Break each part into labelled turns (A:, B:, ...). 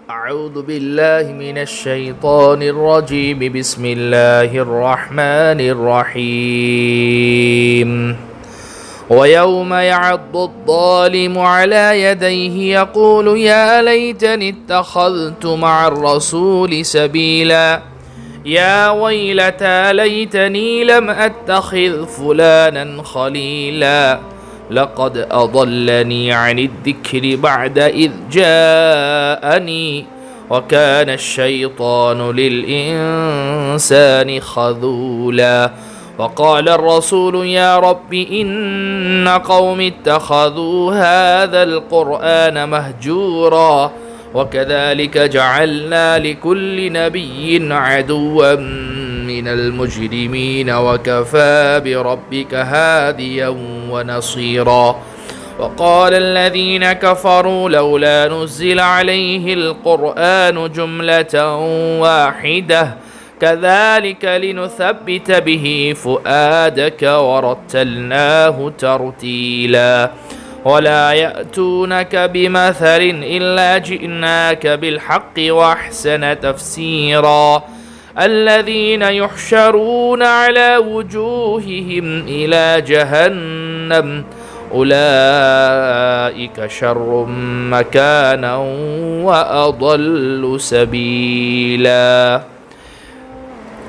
A: أعوذ بالله من الشيطان الرجيم. بسم الله الرحمن الرحيم. ويوم يعض الظالم على يديه يقول يا ليتني اتخذت مع الرسول سبيلا يا ويلتى ليتني لم أتخذ فلانا خليلا لقد أضلني عن الذكر بعد إذ جاءني وكان الشيطان للإنسان خذولا وقال الرسول يا رب إن قوم اتخذوا هذا القرآن مهجورا وكذلك جعلنا لكل نبي عدوا من المجرمين وكفى بربك هاديا ونصيرا وقال الذين كفروا لولا نزل عليه القرآن جملة واحدة كذلك لنثبت به فؤادك ورتلناه ترتيلا ولا يأتونك بمثل إلا جئناك بالحق وأحسن تفسيرا الذين يحشرون على وجوههم إلى جهنم أولئك شر مكانا وأضل سبيلا.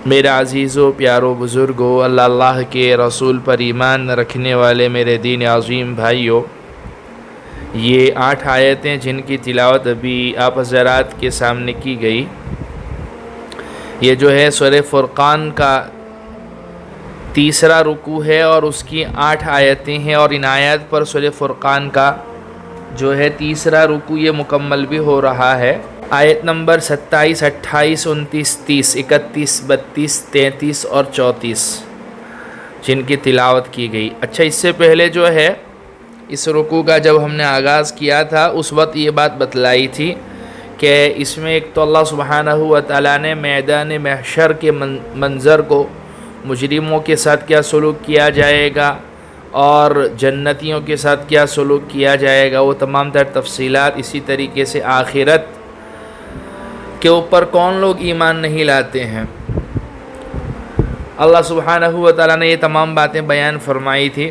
A: میرے عزیزو پیارو بزرگو، اللہ کے رسول پر ایمان رکھنے والے میرے دین عظیم بھائیو، یہ 8 آیتیں جن کی تلاوت ابھی آپ حضرات کے سامنے کی گئی، یہ جو ہے سورہ فرقان کا تیسرا رکوع ہے اور اس کی 8 آیتیں ہیں، اور ان آیات پر سورہ فرقان کا جو ہے تیسرا رکوع یہ مکمل بھی ہو رہا ہے۔ آیت نمبر 27، 28، 29، 30، 31، 32، 33 اور 34 جن کی تلاوت کی گئی۔ اچھا، اس سے پہلے جو ہے اس رکوع کا جب ہم نے آغاز کیا تھا اس وقت یہ بات بتلائی تھی کہ اس میں ایک تو اللہ سبحانہ و تعالیٰ نے میدان محشر کے منظر کو، مجرموں کے ساتھ کیا سلوک کیا جائے گا اور جنتیوں کے ساتھ کیا سلوک کیا جائے گا، وہ تمام تر تفصیلات، اسی طریقے سے آخرت کے اوپر کون لوگ ایمان نہیں لاتے ہیں، اللہ سبحانہ و تعالیٰ نے یہ تمام باتیں بیان فرمائی تھی۔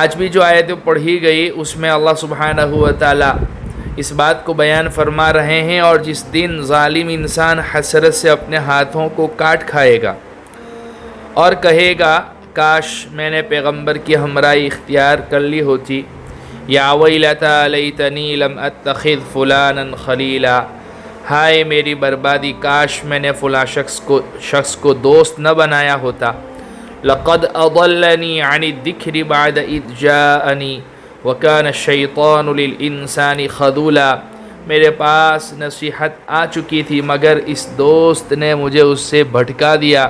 A: آج بھی جو آیتیں پڑھی گئی اس میں اللہ سبحانہ و تعالیٰ اس بات کو بیان فرما رہے ہیں، اور جس دن ظالم انسان حسرت سے اپنے ہاتھوں کو کاٹ کھائے گا اور کہے گا کاش میں نے پیغمبر کی ہمراہی اختیار کر لی ہوتی، یا ویلتا لیتنی لم اتخذ فلانا خلیلا، ہائے میری بربادی، کاش میں نے فلاں شخص کو دوست نہ بنایا ہوتا، لقد اضلنی عن الذکر بعد اذ جاءنی وکان الشیطان للانسان خذولا، میرے پاس نصیحت آ چکی تھی مگر اس دوست نے مجھے اس سے بھٹکا دیا،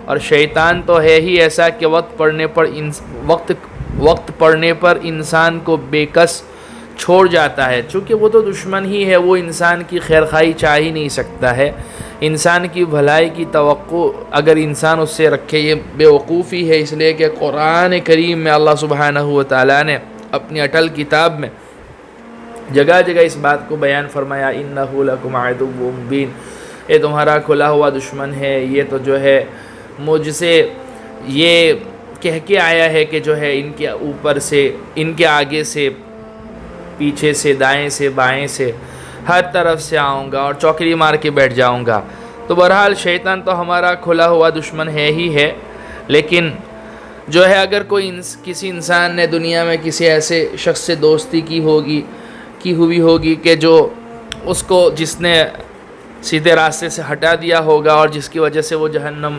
A: اور شیطان تو ہے ہی ایسا کہ وقت پڑنے پر انسان کو بے کس چھوڑ جاتا ہے، چونکہ وہ تو دشمن ہی ہے، وہ انسان کی خیرخواہی چاہ ہی نہیں سکتا ہے، انسان کی بھلائی کی توقع اگر انسان اس سے رکھے یہ بے وقوفی ہے، اس لیے کہ قرآن کریم میں اللہ سبحانہ و تعالیٰ نے اپنی اٹل کتاب میں جگہ جگہ اس بات کو بیان فرمایا، اِنَّهُ لَكُمْ عَدُوٌّ مُّبِينٌ، یہ تمہارا کھلا ہوا دشمن ہے، یہ تو جو ہے مجھ سے یہ کہہ کے آیا ہے کہ جو ہے ان کے اوپر سے، ان کے آگے سے، پیچھے سے، دائیں سے، بائیں سے، ہر طرف سے آؤں گا اور چوکری مار کے بیٹھ جاؤں گا۔ تو بہرحال شیطان تو ہمارا کھلا ہوا دشمن ہے ہی ہے، لیکن جو ہے اگر کسی انسان نے دنیا میں کسی ایسے شخص سے دوستی کی ہوئی ہوگی کہ جو اس کو جس نے سیدھے راستے سے ہٹا دیا ہوگا اور جس کی وجہ سے وہ جہنم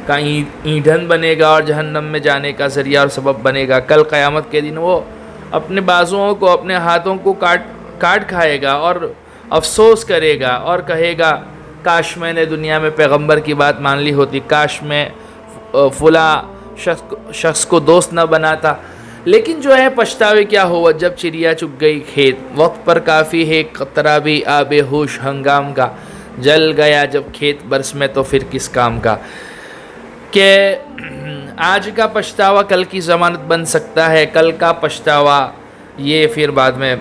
A: کا ایندھن بنے گا اور جہنم میں جانے کا ذریعہ اور سبب بنے گا، کل قیامت کے دن وہ اپنے بازوؤں کو، اپنے ہاتھوں کو کاٹ کھائے گا اور افسوس کرے گا اور کہے گا کاش میں نے دنیا میں پیغمبر کی بات مان لی ہوتی، کاش میں فلاں شخص کو دوست نہ بناتا۔ لیکن جو ہے پچھتاوے کیا ہوا جب چڑیا چگ گئی کھیت، وقت پر کافی ہے قطرہ بھی آب ہوش ہنگام کا، جل گیا جب کھیت برس میں تو پھر کس کام کا، کہ آج کا پچھتاوا کل کی ضمانت بن سکتا ہے، کل کا پچھتاوا یہ پھر بعد میں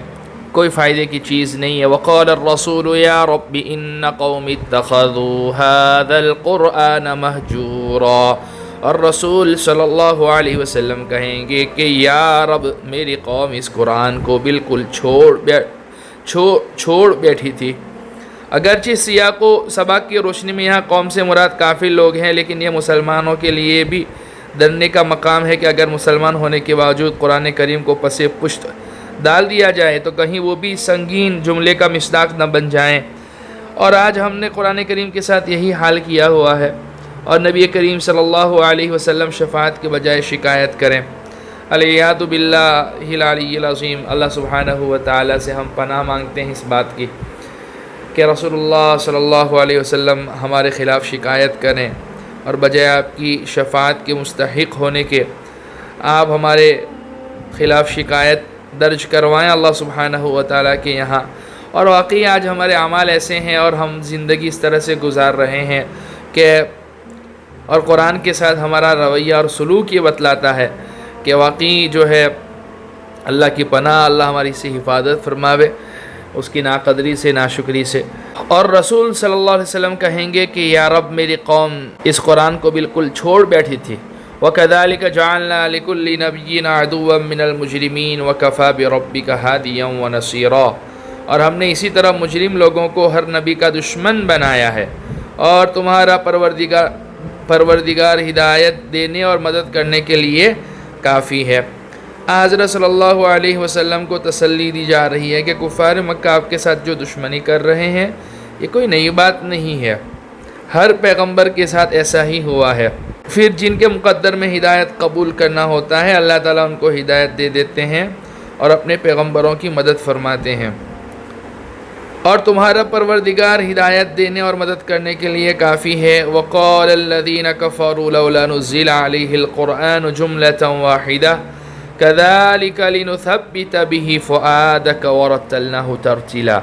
A: کوئی فائدے کی چیز نہیں ہے۔ وقال الرسول یا رب ان قوم اتخذوا هذا القرآن مہجورا، اور رسول صلی اللہ علیہ وسلم کہیں گے کہ یا رب میری قوم اس قرآن کو بالکل چھوڑ بیٹھی تھی۔ اگرچہ سیاق و سباق کی روشنی میں یہاں قوم سے مراد کافر لوگ ہیں، لیکن یہ مسلمانوں کے لیے بھی ڈرنے کا مقام ہے کہ اگر مسلمان ہونے کے باوجود قرآن کریم کو پس پشت ڈال دیا جائے تو کہیں وہ بھی سنگین جملے کا مصداق نہ بن جائیں۔ اور آج ہم نے قرآن کریم کے ساتھ یہی حال کیا ہوا ہے، اور نبی کریم صلی اللہ علیہ وسلم شفاعت کے بجائے شکایت کریں۔ الیاذ باللہ العلی العظیم، اللہ سبحانہ و تعالیٰ سے ہم پناہ مانگتے ہیں اس بات کی کہ رسول اللہ صلی اللہ علیہ وسلم ہمارے خلاف شکایت کریں، اور بجائے آپ کی شفاعت کے مستحق ہونے کے آپ ہمارے خلاف شکایت درج کروائیں اللہ سبحانہ و تعالیٰ کے یہاں۔ اور واقعی آج ہمارے اعمال ایسے ہیں اور ہم زندگی اس طرح سے گزار رہے ہیں کہ اور قرآن کے ساتھ ہمارا رویہ اور سلوک یہ بتلاتا ہے کہ واقعی جو ہے اللہ کی پناہ، اللہ ہماری سے حفاظت فرماوے اس کی ناقدری سے، ناشکری سے۔ اور رسول صلی اللہ علیہ وسلم کہیں گے کہ یا رب میری قوم اس قرآن کو بالکل چھوڑ بیٹھی تھی۔ وَكَذَلِكَ جَعَلْنَا لِكُلِّ نَبِيٍّ عَدُوًّا مِّنَ الْمُجْرِمِينَ وَكَفَىٰ بِرَبِّكَ هَادِيًا وَنَصِيرًا، اور ہم نے اسی طرح مجرم لوگوں کو ہر نبی کا دشمن بنایا ہے، اور تمہارا پروردگار ہدایت دینے اور مدد کرنے کے لیے کافی ہے۔ حضرت صلی اللہ علیہ وسلم کو تسلی دی جا رہی ہے کہ کفار مکہ آپ کے ساتھ جو دشمنی کر رہے ہیں یہ کوئی نئی بات نہیں ہے، ہر پیغمبر کے ساتھ ایسا ہی ہوا ہے۔ پھر جن کے مقدر میں ہدایت قبول کرنا ہوتا ہے اللہ تعالیٰ ان کو ہدایت دے دیتے ہیں اور اپنے پیغمبروں کی مدد فرماتے ہیں، اور تمہارا پروردگار ہدایت دینے اور مدد کرنے کے لیے کافی ہے۔ وَقَالَ الَّذِينَ كَفَرُوا لَوْلَا نُزِّلَ عَلَيْهِ الْقُرْآنُ جُمْلَةً وَاحِدَةً كَذَلِكَ لِنُثَبِّتَ بِهِ فُؤَادَكَ وَرَتَّلْنَاهُ تَرْتِيلًا،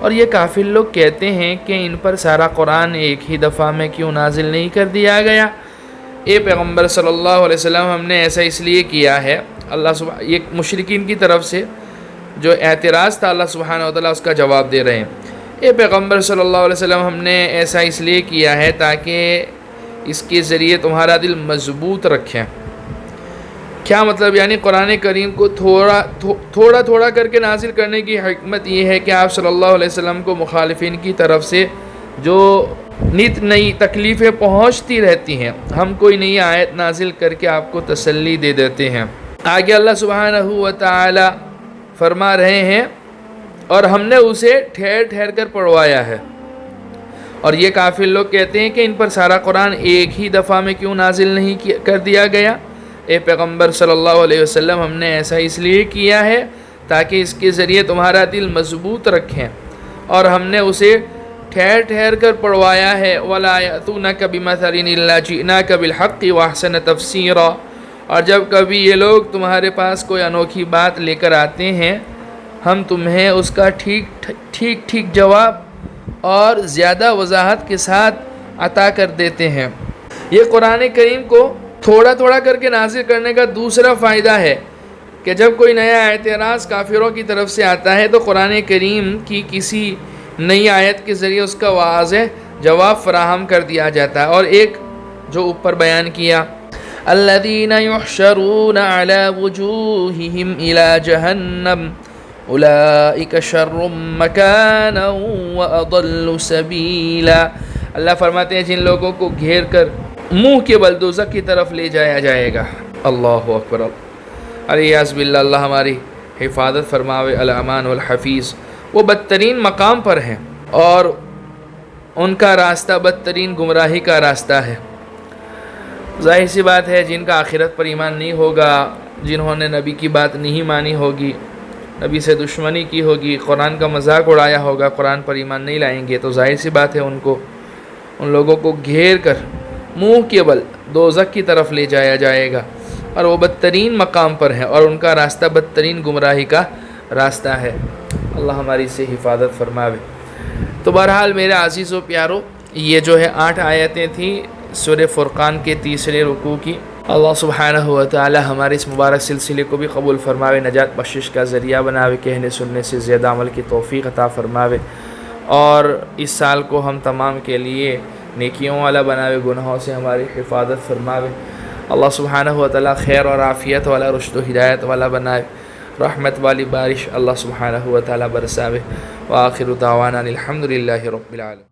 A: اور یہ کافر لوگ کہتے ہیں کہ ان پر سارا قرآن ایک ہی دفعہ میں کیوں نازل نہیں کر دیا گیا؟ اے پیغمبر صلی اللہ علیہ وسلم ہم نے ایسا اس لیے کیا ہے، یہ مشرکین کی طرف سے جو اعتراض تھا اللہ سبحانہ و تعالیٰ اس کا جواب دے رہے ہیں۔ اے پیغمبر صلی اللہ علیہ وسلم ہم نے ایسا اس لیے کیا ہے تاکہ اس کے ذریعے تمہارا دل مضبوط رکھیں۔ کیا مطلب؟ یعنی قرآن کریم کو تھوڑا کر کے نازل کرنے کی حکمت یہ ہے کہ آپ صلی اللہ علیہ وسلم کو مخالفین کی طرف سے جو نت نئی تکلیفیں پہنچتی رہتی ہیں، ہم کوئی نئی آیت نازل کر کے آپ کو تسلی دے دیتے ہیں۔ آگے اللہ سبحانہ و تعالی فرما رہے ہیں اور ہم نے اسے ٹھہر کر پڑھوایا ہے، اور یہ کافر لوگ کہتے ہیں کہ ان پر سارا قرآن ایک ہی دفعہ میں کیوں نازل نہیں کر دیا گیا؟ اے پیغمبر صلی اللہ علیہ وسلم ہم نے ایسا اس لیے کیا ہے تاکہ اس کے ذریعے تمہارا دل مضبوط رکھیں، اور ہم نے اسے ٹھہر کر پڑھوایا ہے۔ وَلَا يَأْتُونَكَ بِمَثَلٍ إِلَّا جِئْنَاكَ بِالْحَقِّ وَأَحْسَنَ تَفْسِيرًا، اور جب کبھی یہ لوگ تمہارے پاس کوئی انوکھی بات لے کر آتے ہیں ہم تمہیں اس کا ٹھیک جواب اور زیادہ وضاحت کے ساتھ عطا کر دیتے ہیں۔ یہ قرآن کریم کو تھوڑا کر کے نازل کرنے کا دوسرا فائدہ ہے کہ جب کوئی نیا اعتراض کافروں کی طرف سے آتا ہے تو قرآن کریم کی کسی نئی آیت کے ذریعے اس کا واضح جواب فراہم کر دیا جاتا ہے۔ اور ایک جو اوپر بیان کیا، الذین یحشرون علی وجوہہم الی جہنم اولئک شر مکانا واضل سبیلا، اللہ فرماتے ہیں جن لوگوں کو گھیر کر منہ کے بل دوزخ کی طرف لے جایا جائے گا۔ اللہ اکبر، الیاذ باللہ، اللہ ہماری حفاظت فرماوے، الامان والحفیظ۔ وہ بدترین مقام پر ہیں اور ان کا راستہ بدترین گمراہی کا راستہ ہے۔ ظاہر سی بات ہے جن کا آخرت پر ایمان نہیں ہوگا، جنہوں نے نبی کی بات نہیں مانی ہوگی، نبی سے دشمنی کی ہوگی، قرآن کا مذاق اڑایا ہوگا، قرآن پر ایمان نہیں لائیں گے، تو ظاہر سی بات ہے ان لوگوں کو گھیر کر منہ کے بل دوزخ کی طرف لے جایا جائے گا، اور وہ بدترین مقام پر ہیں اور ان کا راستہ بدترین گمراہی کا راستہ ہے۔ اللہ ہماری سے حفاظت فرماوے۔ تو بہرحال میرے عزیز و پیارو، یہ جو ہے 8 آیتیں تھیں سورہ فرقان کے تیسرے رکوع کی، اللہ سبحانہ و تعالی ہمارے اس مبارک سلسلے کو بھی قبول فرماوے، نجات بخشش کا ذریعہ بناوے، کہنے سننے سے زیادہ عمل کی توفیق عطا فرماوے، اور اس سال کو ہم تمام کے لیے نیکیوں والا بناوے، گناہوں سے ہماری حفاظت فرماوے۔ اللہ سبحانہ و تعالی خیر اور عافیت والا، رشد و ہدایت والا بنائے، رحمت والی بارش اللہ سبحانہ و تعالی برساوے۔ وآخر دعوانا الحمدللہ رب العالمین۔